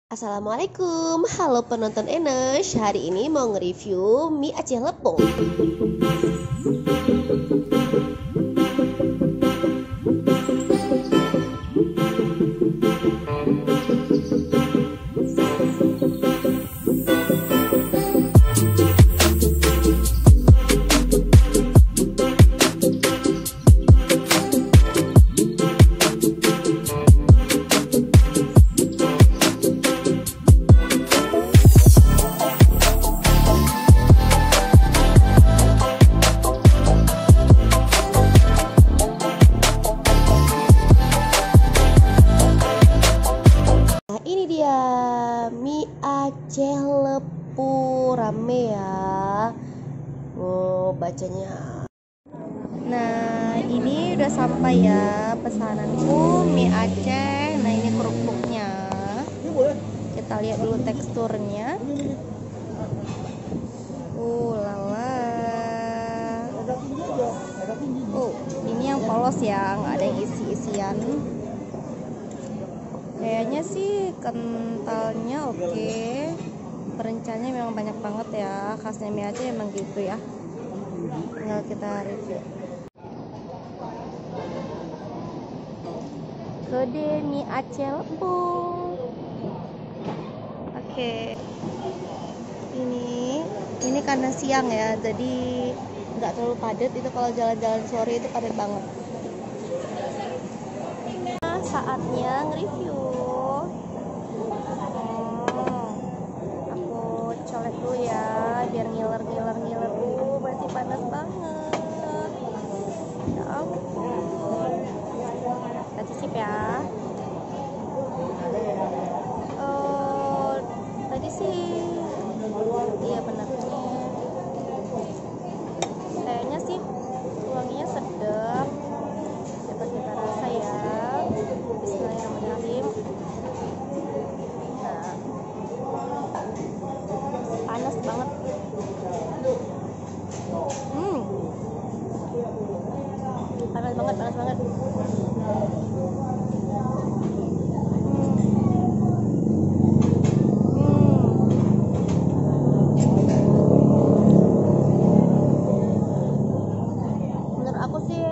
Assalamualaikum, halo penonton Enes. Hari ini mau nge-review mie Aceh Lepung. Ini dia mie Aceh Lepung, rame ya. Oh, bacanya. Nah, ini udah sampai ya pesananku mie Aceh. Nah, ini kerupuknya. Kita lihat dulu teksturnya. Lala. Ini yang polos ya, nggak ada yang isi-isian. Kayaknya sih kentalnya oke. Perencanya memang banyak banget ya. Khasnya mie Aceh emang gitu ya. Tinggal kita review. Kode mie Aceh Lepung. Oke. Ini karena siang ya, jadi nggak terlalu padat. Itu kalau jalan-jalan sore itu padat banget. Saatnya nge-review. Aku colek dulu ya biar ngiler masih panas banget. Ya ampun. Kita cicip ya. Tadi sih iya benar, kayaknya sih wanginya sedap. Coba kita rasa ya. Bismillahirrahmanirrahim. Nah, panas banget. Panas banget. Menurut aku sih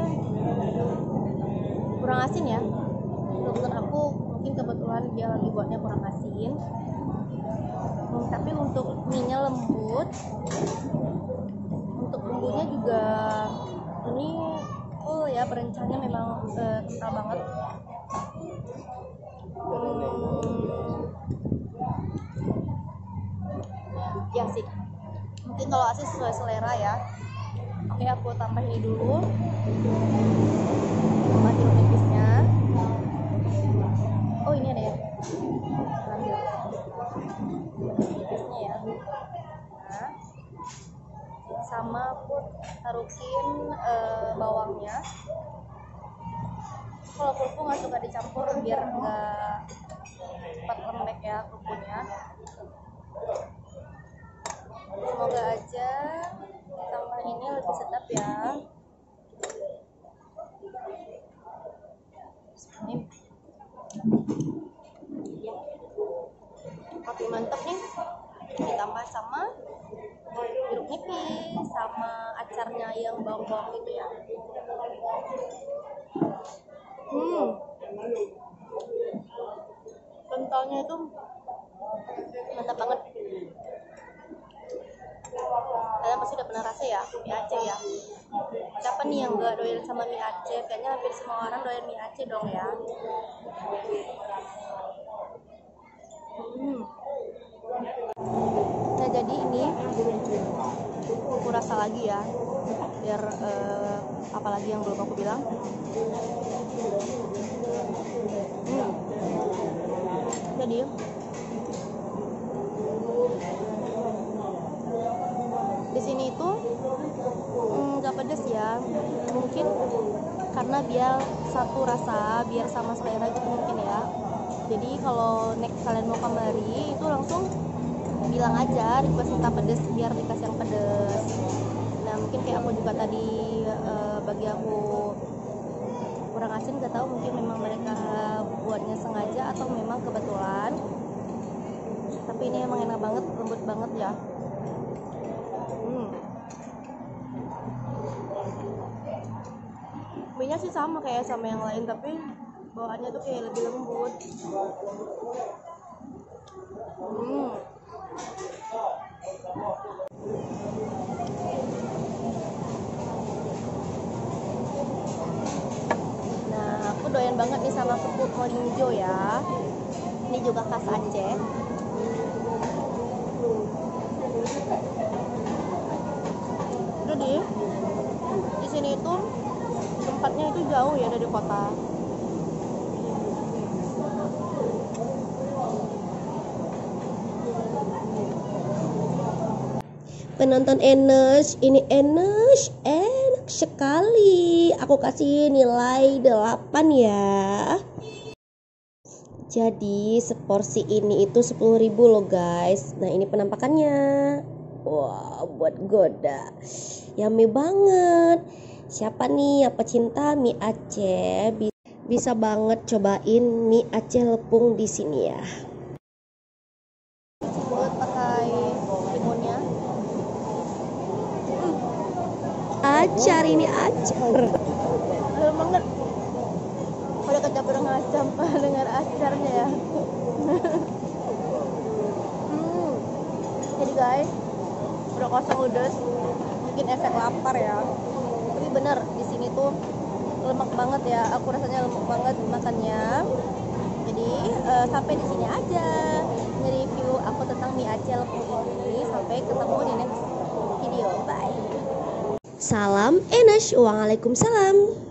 kurang asin ya. Menurut aku mungkin kebetulan dia lagi buatnya kurang asin. Tapi untuk mie-nya lembut, untuk bumbunya juga ini ya, berencanya memang kental banget. Ya sih, mungkin kalau asin sesuai selera ya. Oke, aku tambah ini dulu, tambah jeruk nipisnya. Ini ada ya, ambil nipisnya ya. Nah, sama aku taruhin bawangnya. Kalau kerupuk nggak suka dicampur biar nggak cepat lembek ya kerupuknya. Semoga aja tambah ini lebih sedap ya. Ini oke, mantap nih. Ditambah sama jeruk nipis sama acarnya yang bawang-bawang itu ya. Kentalnya itu mantap banget. Kalian pasti udah pernah rasa ya mie Aceh ya. Siapa nih yang gak doyan sama mie Aceh? Kayaknya hampir semua orang doyan mie Aceh dong ya. Nah, jadi ini aku rasa lagi ya, biar apalagi yang belum aku bilang. Jadi di sini itu nggak pedes ya, mungkin karena biar satu rasa, biar sama selera gitu mungkin ya. Jadi kalau next kalian mau kemari itu langsung bilang aja request minta pedes biar dikasih yang pedes. Nah, mungkin kayak aku juga tadi, bagi aku kurang asin, gak tahu mungkin memang mereka buatnya sengaja atau memang kebetulan. Tapi ini emang enak banget, lembut banget ya. Mie-nya sih sama kayak sama yang lain, tapi bawaannya tuh kayak lebih lembut. Nah, aku doyan banget nih sama kerupuk melinjo ya. Ini juga khas Aceh. Jadi di sini itu tempatnya itu jauh ya dari kota. Penonton Enes, ini Enes enak sekali. Aku kasih nilai 8 ya. Jadi seporsi ini itu 10.000 loh guys. Nah ini penampakannya. Wah, buat goda. Yummy banget. Siapa nih yang pecinta mie Aceh bisa banget cobain mie Aceh Lepung di sini ya. Buat pakai limunnya. Acar ini acar. Lama banget. Udah kecampur ngacam dengar acarnya ya. Jadi guys, udah kosong udah, mungkin efek lapar ya. Tapi bener di sini tuh lemak banget ya. Aku rasanya lemak banget makannya. Jadi sampai di sini aja nge-review aku tentang mie Aceh Lepung ini. Sampai ketemu di next video. Bye. Salam Enes. Waalaikumsalam.